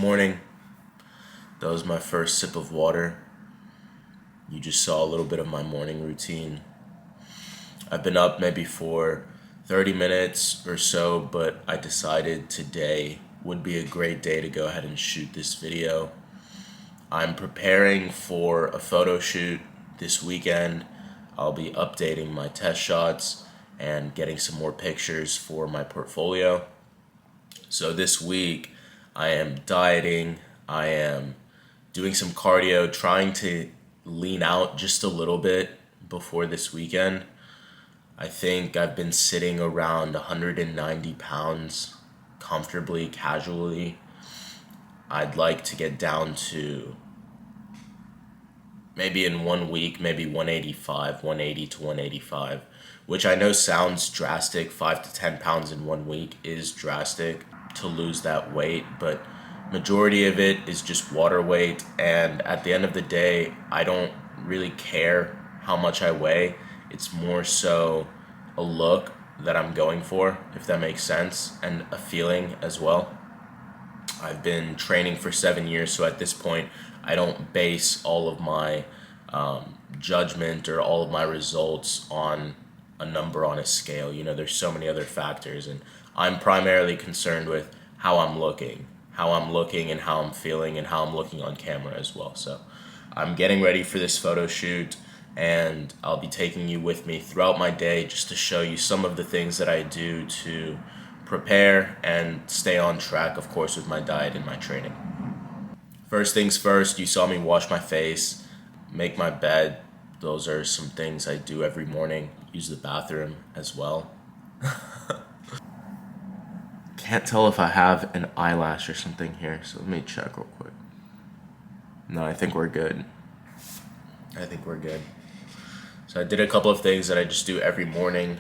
morning. That was my first sip of water. You just saw a little bit of my morning routine. I've been up maybe for 30 minutes or so, but I decided today would be a great day to go ahead and shoot this video. I'm preparing for a photo shoot this weekend. I'll be updating my test shots and getting some more pictures for my portfolio. So this week, I am dieting, I am doing some cardio, trying to lean out just a little bit before this weekend. I think I've been sitting around 190 pounds comfortably, casually. I'd like to get down to maybe in 1 week, maybe 185, 180 to 185, which I know sounds drastic. 5 to 10 pounds in 1 week is drastic to lose that weight, but majority of it is just water weight. And at the end of the day, I don't really care how much I weigh. It's more so a look that I'm going for, if that makes sense, and a feeling as well. I've been training for 7 years, so at this point, I don't base all of my judgment or all of my results on a number on a scale. You know, there's so many other factors, and I'm primarily concerned with how I'm looking and how I'm feeling and how I'm looking on camera as well. So I'm getting ready for this photo shoot, and I'll be taking you with me throughout my day just to show you some of the things that I do to prepare and stay on track, of course, with my diet and my training. First things first, you saw me wash my face, make my bed. Those are some things I do every morning. Use the bathroom as well. Can't tell if I have an eyelash or something here, so let me check real quick. No, I think we're good. So I did a couple of things that I just do every morning.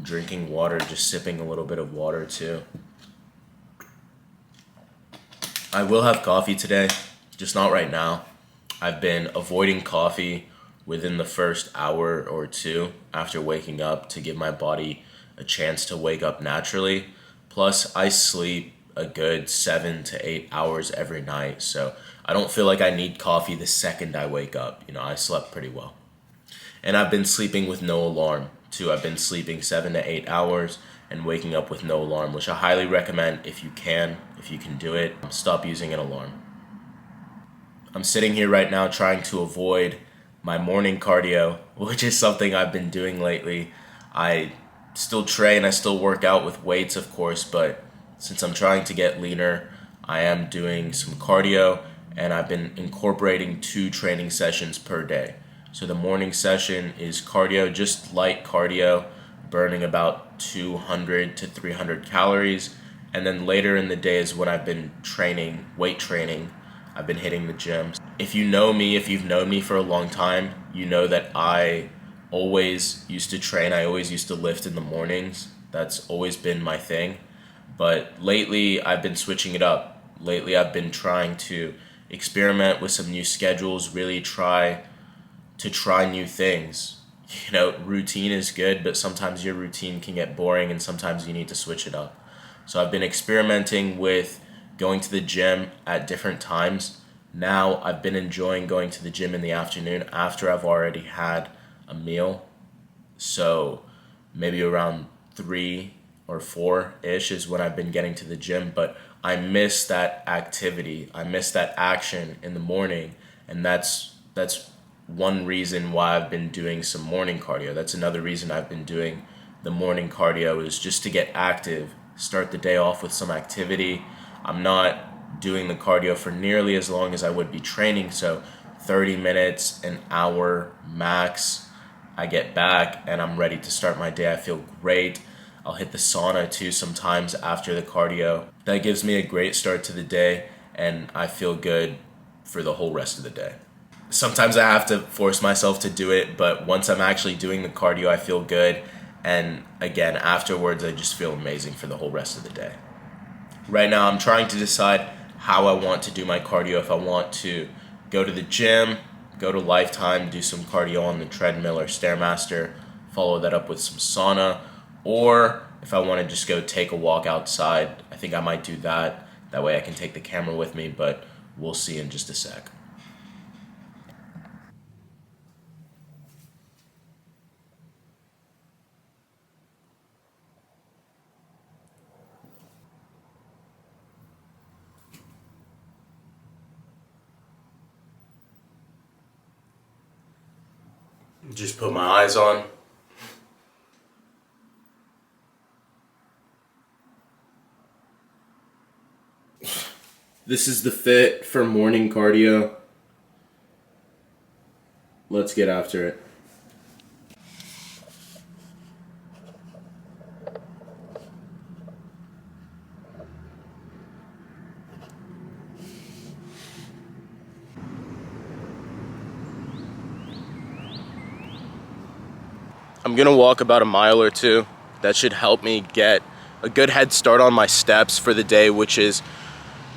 Drinking water, just sipping a little bit of water too. I will have coffee today, just not right now. I've been avoiding coffee within the first hour or two after waking up to give my body a chance to wake up naturally. Plus, I sleep a good 7 to 8 hours every night, so I don't feel like I need coffee the second I wake up. You know, I slept pretty well. And I've been sleeping with no alarm, too. I've been sleeping 7 to 8 hours and waking up with no alarm, which I highly recommend if you can do it. Stop using an alarm. I'm sitting here right now trying to avoid my morning cardio, which is something I've been doing lately. I still train, I still work out with weights, of course, but since I'm trying to get leaner, I am doing some cardio, and I've been incorporating 2 training sessions per day. So the morning session is cardio, just light cardio, burning about 200 to 300 calories. And then later in the day is when I've been training, weight training. I've been hitting the gym. If you've known me for a long time, you know that I always used to train. I always used to lift in the mornings. That's always been my thing. But lately, I've been switching it up. Lately, I've been trying to experiment with some new schedules, really try new things. You know, routine is good, but sometimes your routine can get boring and sometimes you need to switch it up. So I've been experimenting with going to the gym at different times. Now I've been enjoying going to the gym in the afternoon after I've already had a meal. So maybe around 3 or 4-ish is when I've been getting to the gym, but I miss that activity. I miss that action in the morning, and that's one reason why I've been doing some morning cardio. That's another reason I've been doing the morning cardio, is just to get active, start the day off with some activity. I'm not doing the cardio for nearly as long as I would be training, so 30 minutes, an hour max. I get back and I'm ready to start my day. I feel great. I'll hit the sauna too sometimes after the cardio. That gives me a great start to the day, and I feel good for the whole rest of the day. Sometimes I have to force myself to do it, but once I'm actually doing the cardio, I feel good. And again, afterwards, I just feel amazing for the whole rest of the day. Right now, I'm trying to decide how I want to do my cardio. If I want to go to the gym, go to Lifetime, do some cardio on the treadmill or Stairmaster, follow that up with some sauna, or if I want to just go take a walk outside, I think I might do that. That way I can take the camera with me, but we'll see in just a sec. Just put my eyes on. This is the fit for morning cardio. Let's get after it. I'm gonna walk about a mile or two. That should help me get a good head start on my steps for the day, which is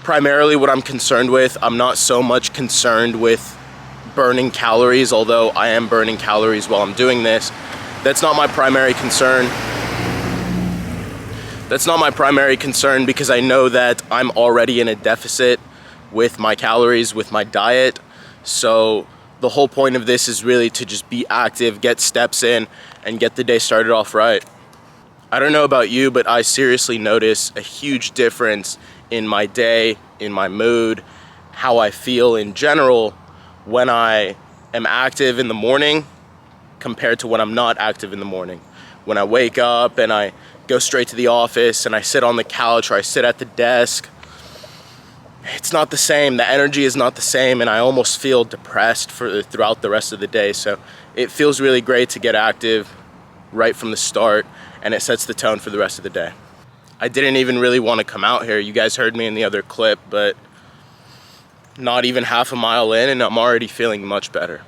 primarily what I'm concerned with. I'm not so much concerned with burning calories, although I am burning calories while I'm doing this. That's not my primary concern. That's not my primary concern because I know that I'm already in a deficit with my calories, with my diet. So the whole point of this is really to just be active, get steps in, and get the day started off right. I don't know about you, but I seriously notice a huge difference in my day, in my mood, how I feel in general when I am active in the morning compared to when I'm not active in the morning. When I wake up and I go straight to the office and I sit on the couch or I sit at the desk, it's not the same. The energy is not the same, and I almost feel depressed throughout the rest of the day. So it feels really great to get active right from the start, and it sets the tone for the rest of the day. I didn't even really want to come out here. You guys heard me in the other clip, but not even half a mile in and I'm already feeling much better.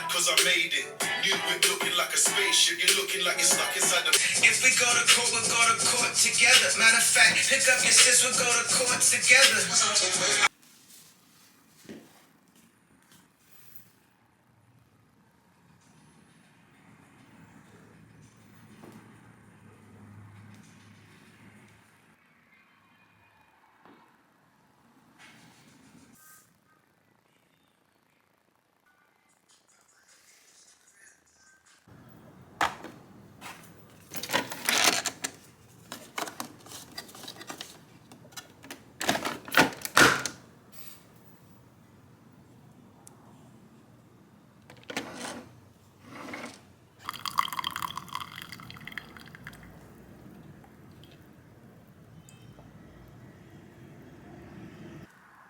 Cause I made it. New whip looking like a spaceship. You're looking like you're stuck inside the. If we go to court, we'll go to court together. Matter of fact, pick up your sis, we'll go to court together.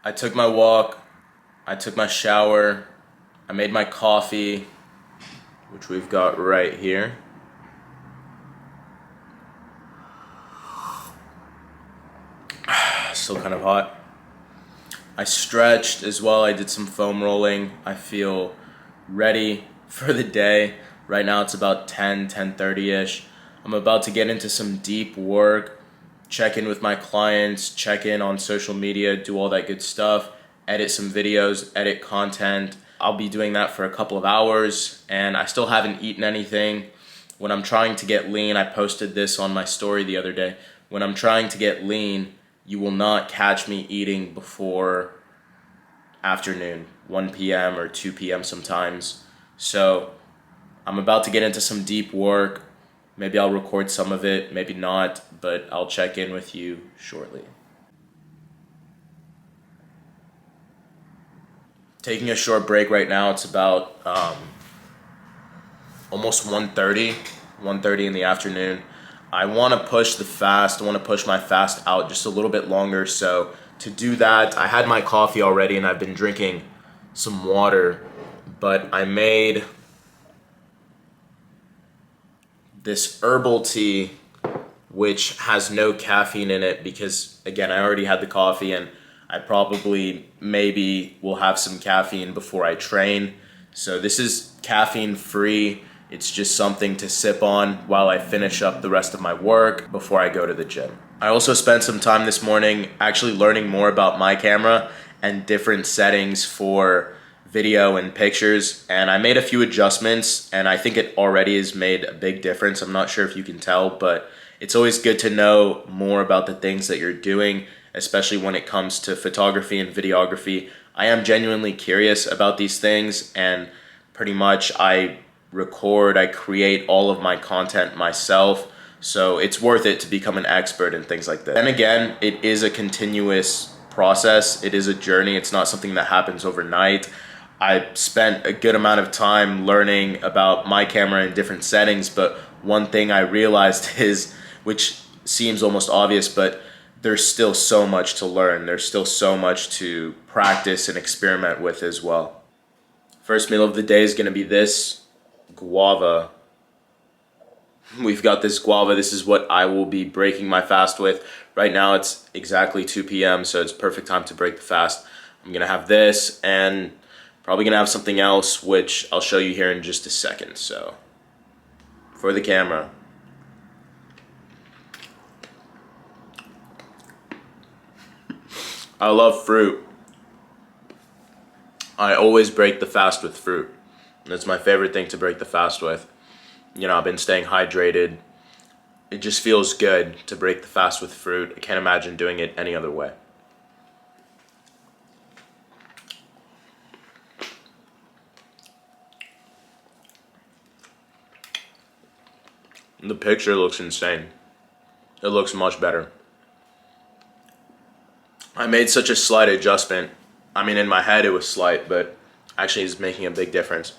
I took my walk, I took my shower, I made my coffee, which we've got right here. Still kind of hot. I stretched as well, I did some foam rolling. I feel ready for the day. Right now it's about 10:30ish. I'm about to get into some deep work, check in with my clients, check in on social media, do all that good stuff, edit some videos, edit content. I'll be doing that for a couple of hours, and I still haven't eaten anything. When I'm trying to get lean, I posted this on my story the other day. When I'm trying to get lean, you will not catch me eating before afternoon, 1 p.m. or 2 p.m. sometimes. So I'm about to get into some deep work. Maybe I'll record some of it, maybe not, but I'll check in with you shortly. Taking a short break right now. It's about almost 1:30 in the afternoon. I want to push the fast. I want to push my fast out just a little bit longer. So to do that, I had my coffee already and I've been drinking some water, but I made this herbal tea which has no caffeine in it because, again, I already had the coffee and I probably maybe will have some caffeine before I train. So this is caffeine free. It's just something to sip on while I finish up the rest of my work before I go to the gym. I also spent some time this morning actually learning more about my camera and different settings for video and pictures, and I made a few adjustments, and I think it already has made a big difference. I'm not sure if you can tell, but it's always good to know more about the things that you're doing, especially when it comes to photography and videography. I am genuinely curious about these things, and pretty much I create all of my content myself, so it's worth it to become an expert in things like that. And again, it is a continuous process. It is a journey. It's not something that happens overnight. I spent a good amount of time learning about my camera in different settings, but one thing I realized is, which seems almost obvious, but there's still so much to learn. There's still so much to practice and experiment with as well. First meal of the day is gonna be this guava. We've got this guava. This is what I will be breaking my fast with. Right now it's exactly 2 p.m., so it's perfect time to break the fast. I'm gonna have this and probably gonna have something else, which I'll show you here in just a second. So, for the camera. I love fruit. I always break the fast with fruit. That's my favorite thing to break the fast with. You know, I've been staying hydrated. It just feels good to break the fast with fruit. I can't imagine doing it any other way. The picture looks insane. It looks much better. I made such a slight adjustment. I mean, in my head it was slight, but actually it's making a big difference.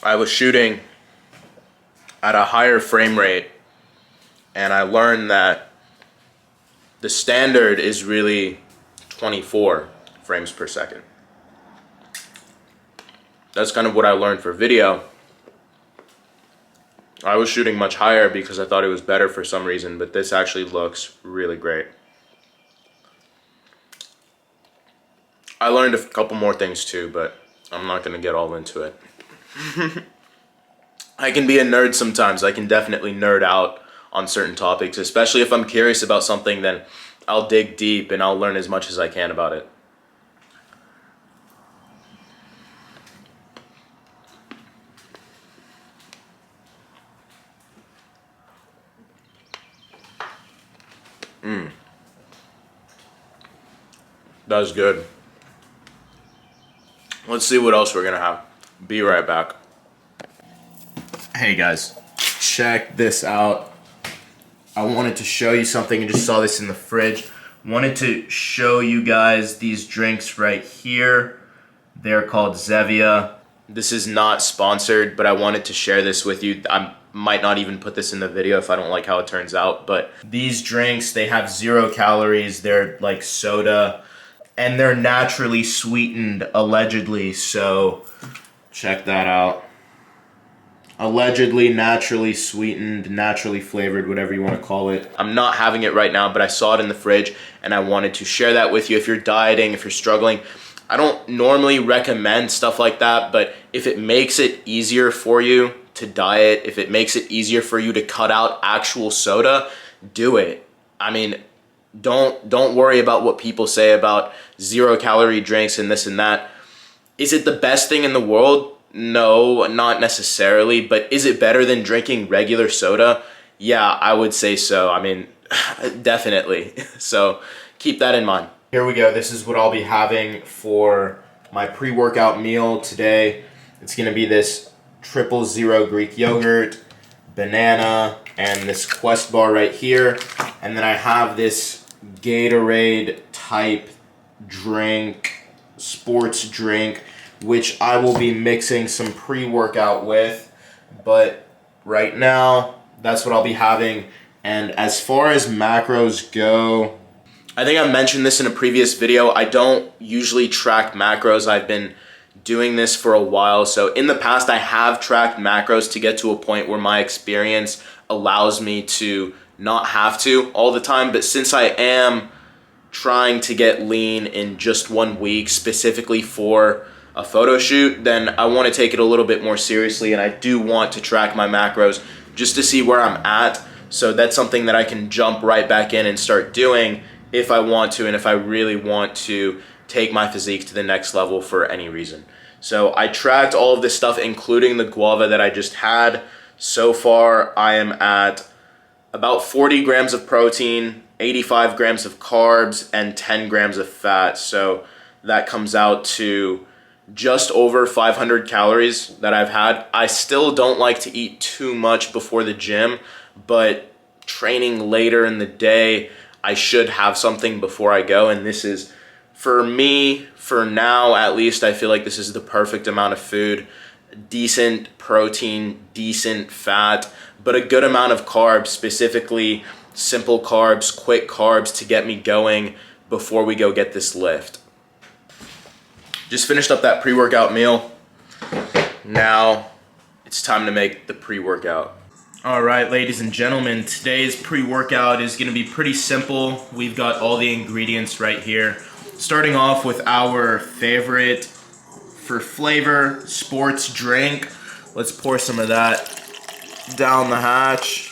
I was shooting at a higher frame rate, and I learned that the standard is really 24 frames per second. That's kind of what I learned for video. I was shooting much higher because I thought it was better for some reason, but this actually looks really great. I learned a couple more things too, but I'm not gonna get all into it. I can be a nerd sometimes. I can definitely nerd out on certain topics, especially if I'm curious about something, then I'll dig deep and I'll learn as much as I can about it. That's good. Let's see what else we're gonna have. Be right back. Hey guys, check this out. I wanted to show you something. I just saw this in the fridge. Wanted to show you guys these drinks right here. They're called Zevia. This is not sponsored, but I wanted to share this with you. I might not even put this in the video if I don't like how it turns out, but these drinks, they have 0 calories. They're like soda, and they're naturally sweetened, allegedly, so check that out. Allegedly naturally sweetened, naturally flavored, whatever you want to call it. I'm not having it right now, but I saw it in the fridge and I wanted to share that with you. If you're dieting, if you're struggling, I don't normally recommend stuff like that, but if it makes it easier for you to diet, if it makes it easier for you to cut out actual soda, do it. I mean, don't worry about what people say about 0 calorie drinks and this and that. Is it the best thing in the world? No, not necessarily, but is it better than drinking regular soda? Yeah, I would say so. I mean, definitely. So keep that in mind. Here we go. This is what I'll be having for my pre-workout meal today. It's gonna be this 000 Greek yogurt, banana, and this Quest bar right here. And then I have this Gatorade type drink, sports drink, which I will be mixing some pre-workout with. But right now, that's what I'll be having. And as far as macros go, I think I mentioned this in a previous video. I don't usually track macros. I've been doing this for a while. So in the past, I have tracked macros to get to a point where my experience allows me to not have to all the time. But since I am trying to get lean in just 1 week, specifically for a photo shoot, then I want to take it a little bit more seriously, and I do want to track my macros just to see where I'm at. So that's something that I can jump right back in and start doing if I want to, and if I really want to take my physique to the next level for any reason. So I tracked all of this stuff, including the guava that I just had. So far, I am at about 40 grams of protein, 85 grams of carbs, and 10 grams of fat. So that comes out to just over 500 calories that I've had. I still don't like to eat too much before the gym, but training later in the day, I should have something before I go. And this is, for me, for now at least, I feel like this is the perfect amount of food. Decent protein, decent fat, but a good amount of carbs, specifically simple carbs, quick carbs to get me going before we go get this lift. Just finished up that pre-workout meal. Now it's time to make the pre-workout. All right, ladies and gentlemen, today's pre-workout is gonna be pretty simple. We've got all the ingredients right here. Starting off with our favorite for flavor sports drink. Let's pour some of that down the hatch.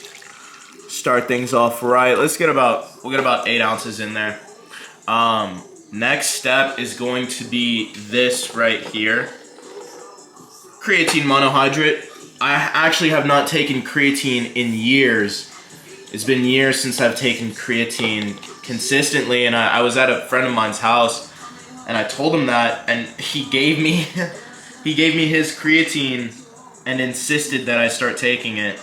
Start things off right. We'll get about 8 ounces in there. Next step is going to be this right here. Creatine Monohydrate. I actually have not taken creatine in years. It's been years since I've taken creatine consistently, and I was at a friend of mine's house, and I told him that, and he gave me his creatine and insisted that I start taking it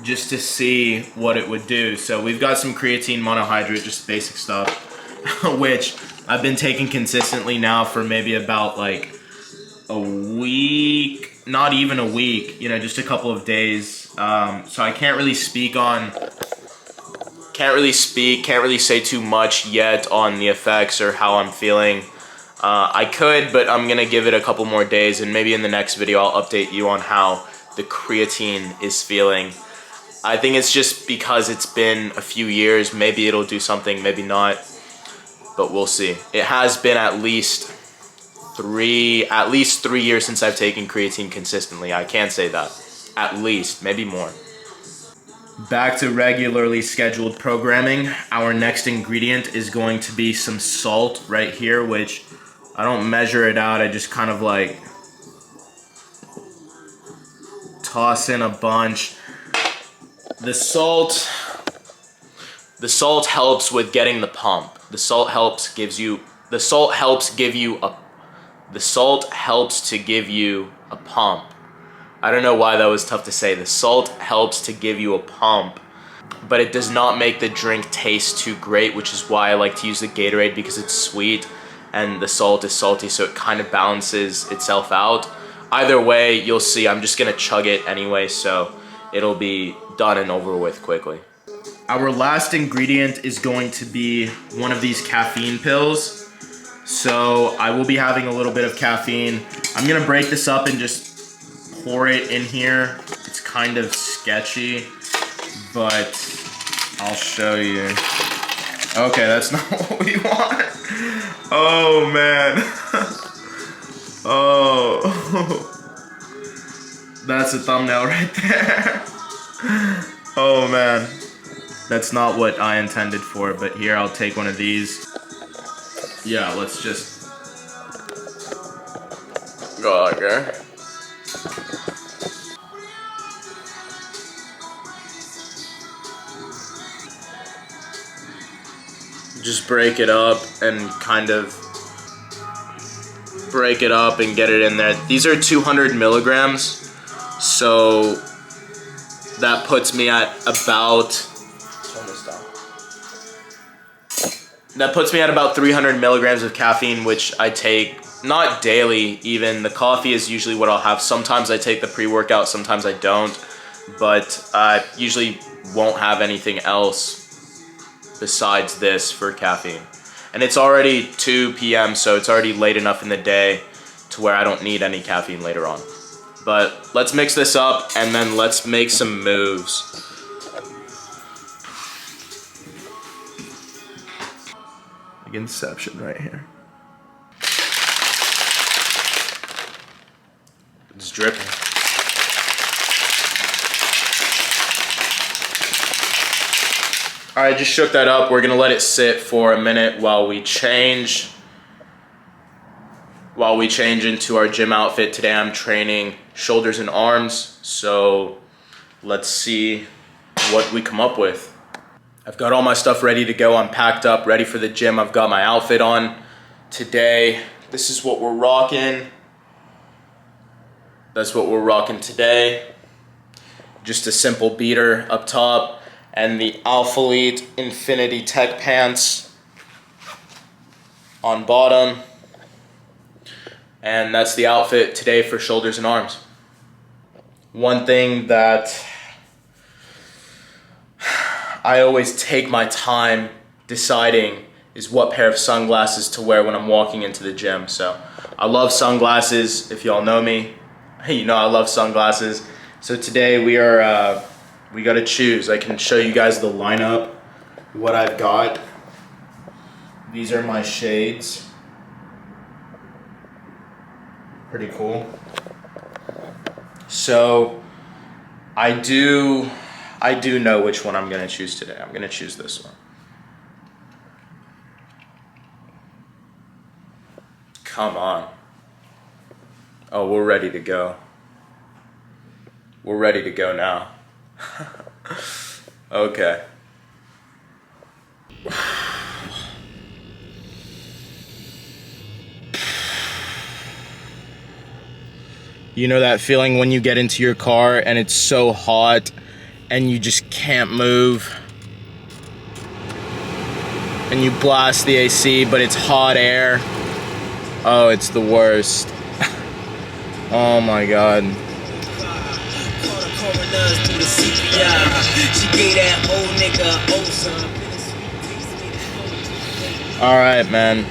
just to see what it would do. So we've got some creatine monohydrate, just basic stuff, which I've been taking consistently now for maybe about like a week, not even a week, you know, just a couple of days. So I can't really say too much yet on the effects or how I'm feeling. I could, but I'm gonna give it a couple more days, and maybe in the next video I'll update you on how the creatine is feeling. I think it's just because it's been a few years. Maybe it'll do something, maybe not, but we'll see. It has been at least 3 years since I've taken creatine consistently. I can say that. At least, maybe more. Back to regularly scheduled programming. Our next ingredient is going to be some salt right here, which I don't measure it out. I just kind of like toss in a bunch. The salt helps with getting the pump. The salt helps to give you a pump. I don't know why that was tough to say. The salt helps to give you a pump, but it does not make the drink taste too great, which is why I like to use the Gatorade, because it's sweet and the salt is salty, so it kind of balances itself out. Either way, you'll see, I'm just gonna chug it anyway, so it'll be done and over with quickly. Our last ingredient is going to be one of these caffeine pills. So I will be having a little bit of caffeine. I'm gonna break this up and just pour it in here. It's kind of sketchy, but I'll show you. Okay, that's not what we want. Oh man. Oh. That's a thumbnail right there. Oh man. That's not what I intended for, but here, I'll take one of these. Yeah, let's just go like that. Just break it up and kind of break it up and get it in there. These are 200 milligrams. So that puts me at about, that puts me at about 300 milligrams of caffeine, which I take not daily even. The coffee is usually what I'll have. Sometimes I take the pre-workout, sometimes I don't, but I usually won't have anything else besides this for caffeine. And it's already 2 p.m., so it's already late enough in the day to where I don't need any caffeine later on. But let's mix this up and then let's make some moves. Like Inception right here. It's dripping. All right, just shook that up. We're gonna let it sit for a minute while we change while we change into our gym outfit. Today I'm training shoulders and arms, so let's see what we come up with. I've got all my stuff ready to go. I'm packed up, ready for the gym. I've got my outfit on today. This is what we're rocking. That's what we're rocking today. Just a simple beater up top and the Alphalete Infinity Tech pants on bottom. And that's the outfit today for shoulders and arms. One thing that I always take my time deciding is what pair of sunglasses to wear when I'm walking into the gym. So I love sunglasses. If y'all know me, you know I love sunglasses. So today we gotta choose. I can show you guys the lineup, what I've got. These are my shades. Pretty cool. So I do know which one I'm gonna choose today. I'm gonna choose this one. Come on. Oh, we're ready to go. We're ready to go now. Okay. You know that feeling when you get into your car and it's so hot and you just can't move? And you blast the AC, but it's hot air. Oh, it's the worst. Oh my God. Alright, man.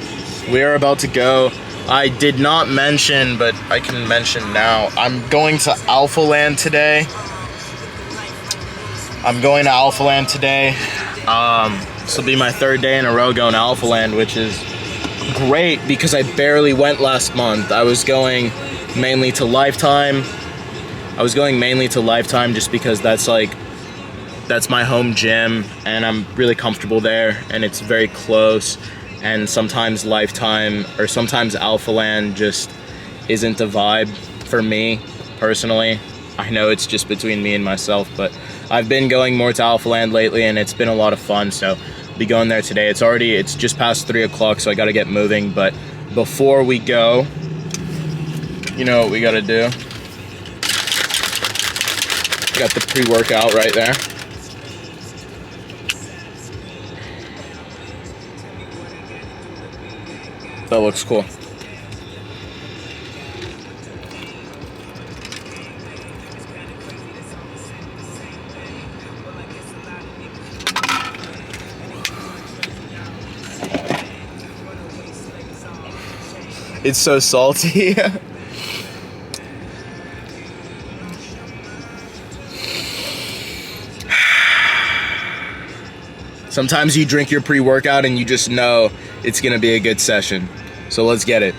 We are about to go. I did not mention, but I can mention now. I'm going to Alpha Land today. This will be my third day in a row going to Alpha Land, which is great because I barely went last month. I was going mainly to Lifetime. Just because that's my home gym and I'm really comfortable there and it's very close. And sometimes Lifetime or sometimes Alpha Land just isn't the vibe for me personally. I know it's just between me and myself, but I've been going more to Alpha Land lately and it's been a lot of fun, so I'll be going there today. It's just past 3 o'clock, so I gotta get moving, but before we go, you know what we gotta do. Got the pre-workout right there. That looks cool. It's so salty. Sometimes you drink your pre-workout and you just know it's gonna be a good session. So let's get it.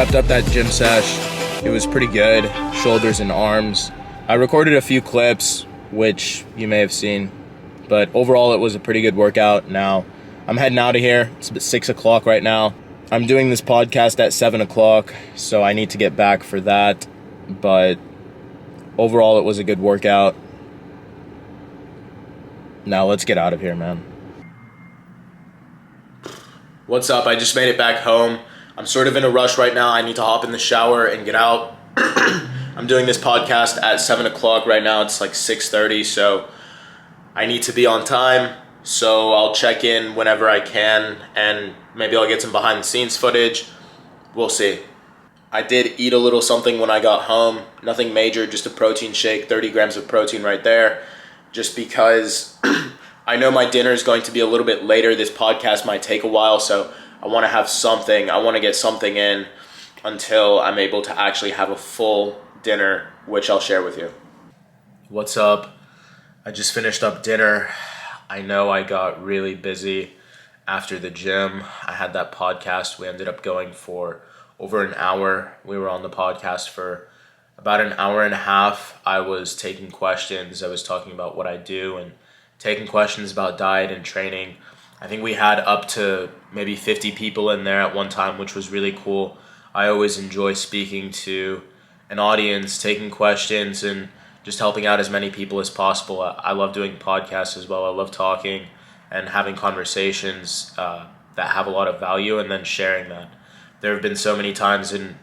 wrapped up that gym sesh. It was pretty good, shoulders and arms. I recorded a few clips, which you may have seen, but overall it was a pretty good workout. Now, I'm heading out of here. It's about 6 o'clock right now. I'm doing this podcast at 7 o'clock, so I need to get back for that, but overall it was a good workout. Now let's get out of here, man. What's up? I just made it back home. I'm sort of in a rush right now. I need to hop in the shower and get out. I'm doing this podcast at 7 o'clock right now. It's like 6:30, so I need to be on time. So I'll check in whenever I can, and maybe I'll get some behind the scenes footage. We'll see. I did eat a little something when I got home. Nothing major, just a protein shake, 30 grams of protein right there. Just because I know my dinner is going to be a little bit later. This podcast might take a while, so I want to have something. I want to get something in until I'm able to actually have a full dinner, which I'll share with you. What's up? I just finished up dinner. I know I got really busy after the gym. I had that podcast. We ended up going for over an hour. We were on the podcast for about an hour and a half. I was taking questions. I was talking about what I do and taking questions about diet and training. I think we had up to maybe 50 people in there at one time, which was really cool. I always enjoy speaking to an audience, taking questions, and just helping out as many people as possible. I love doing podcasts as well. I love talking and having conversations that have a lot of value and then sharing that. There have been so many times in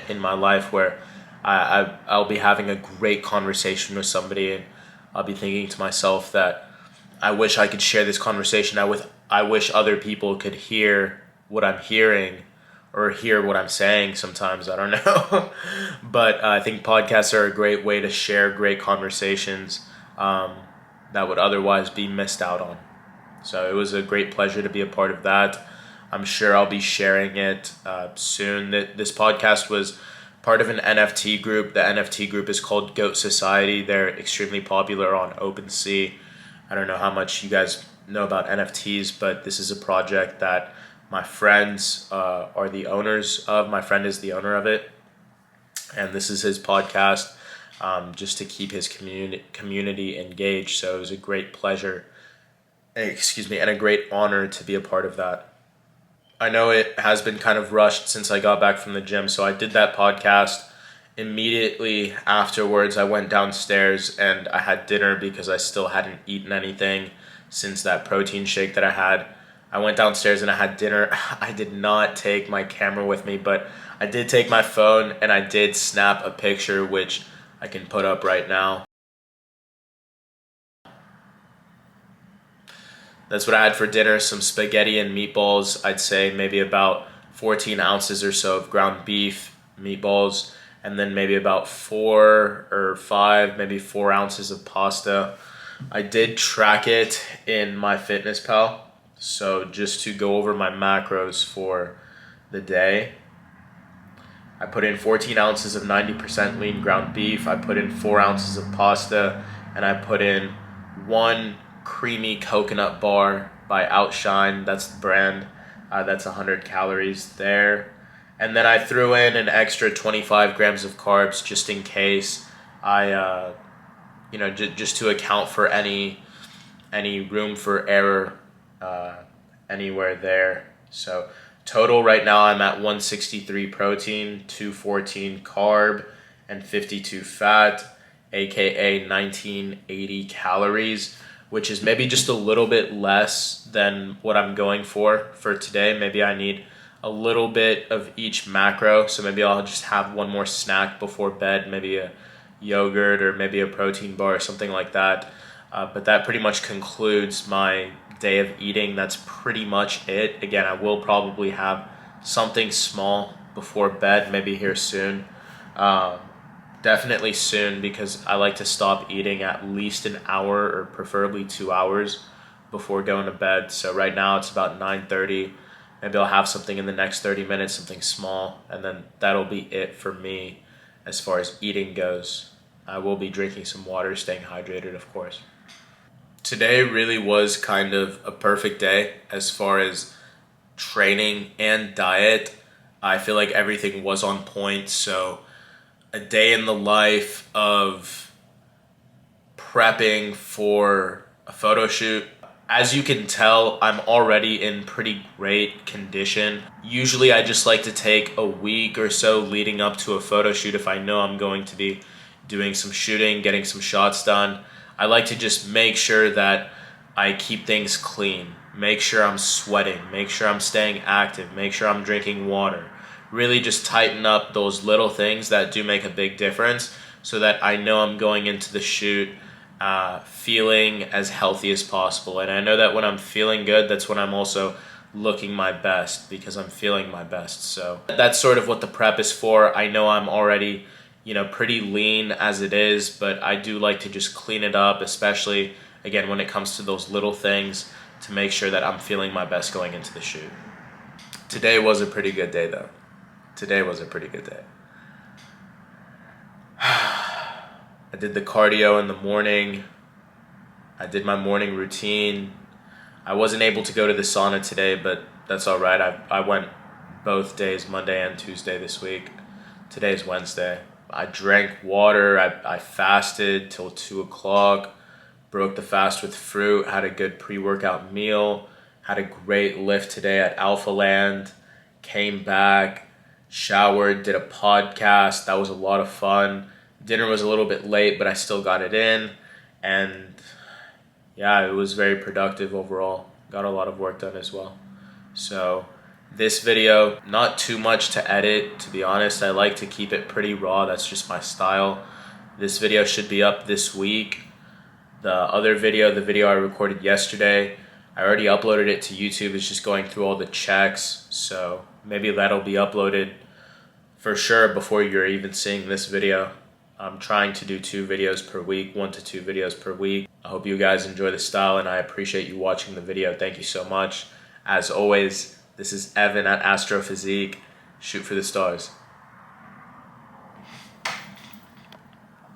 in my life where I'll be having a great conversation with somebody and I'll be thinking to myself that I wish I could share this conversation. I wish other people could hear what I'm hearing or hear what I'm saying sometimes. I don't know. But I think podcasts are a great way to share great conversations that would otherwise be missed out on. So it was a great pleasure to be a part of that. I'm sure I'll be sharing it soon. This podcast was part of an NFT group. The NFT group is called Goat Society. They're extremely popular on OpenSea. I don't know how much you guys know about NFTs, but this is a project that my friends are the owners of. My friend is the owner of it, and this is his podcast just to keep his community engaged. So it was a great pleasure, and a great honor to be a part of that. I know it has been kind of rushed since I got back from the gym, so I did that podcast. Immediately afterwards, I went downstairs and I had dinner because I still hadn't eaten anything since that protein shake that I had. I went downstairs and I had dinner. I did not take my camera with me, but I did take my phone and I did snap a picture, which I can put up right now. That's what I had for dinner, some spaghetti and meatballs. I'd say maybe about 14 ounces or so of ground beef, meatballs, and then maybe about 4 or 5, maybe 4 ounces of pasta. I did track it in MyFitnessPal, so just to go over my macros for the day, I put in 14 ounces of 90% lean ground beef, I put in 4 ounces of pasta, and I put in 1 creamy coconut bar by Outshine. That's the brand. That's 100 calories there. And then I threw in an extra 25 grams of carbs just in case I, just to account for any room for error anywhere there. So total right now I'm at 163 protein, 214 carb, and 52 fat, aka 1980 calories, which is maybe just a little bit less than what I'm going for today. Maybe I need a little bit of each macro, so maybe I'll just have one more snack before bed, maybe a yogurt or maybe a protein bar or something like that. But that pretty much concludes my day of eating. That's pretty much it. Again, I will probably have something small before bed, maybe here soon. Definitely soon, because I like to stop eating at least an hour or preferably 2 hours before going to bed. So right now it's about 9:30. Maybe I'll have something in the next 30 minutes, something small, and then that'll be it for me as far as eating goes. I will be drinking some water, staying hydrated, of course. Today really was kind of a perfect day as far as training and diet. I feel like everything was on point. So a day in the life of prepping for a photo shoot. As you can tell, I'm already in pretty great condition. Usually I just like to take a week or so leading up to a photo shoot if I know I'm going to be doing some shooting, getting some shots done. I like to just make sure that I keep things clean, make sure I'm sweating, make sure I'm staying active, make sure I'm drinking water. Really just tighten up those little things that do make a big difference so that I know I'm going into the shoot feeling as healthy as possible. And I know that when I'm feeling good, that's when I'm also looking my best because I'm feeling my best. So that's sort of what the prep is for. I know I'm already, pretty lean as it is, but I do like to just clean it up, especially again when it comes to those little things to make sure that I'm feeling my best going into the shoot. Today was a pretty good day though. Today was a pretty good day. I did the cardio in the morning. I did my morning routine. I wasn't able to go to the sauna today, but that's all right. I went both days, Monday and Tuesday this week. Today's Wednesday. I drank water. I fasted till 2 o'clock. Broke the fast with fruit. Had a good pre-workout meal. Had a great lift today at Alpha Land. Came back, showered, did a podcast. That was a lot of fun. Dinner was a little bit late, but I still got it in. And yeah, it was very productive overall. Got a lot of work done as well. So this video, not too much to edit, to be honest. I like to keep it pretty raw. That's just my style. This video should be up this week. The other video, the video I recorded yesterday, I already uploaded it to YouTube. It's just going through all the checks. So maybe that'll be uploaded for sure before you're even seeing this video. I'm trying to do 2 videos per week, 1 to 2 videos per week. I hope you guys enjoy the style and I appreciate you watching the video. Thank you so much. As always, this is Evan at Astrophysique. Shoot for the stars.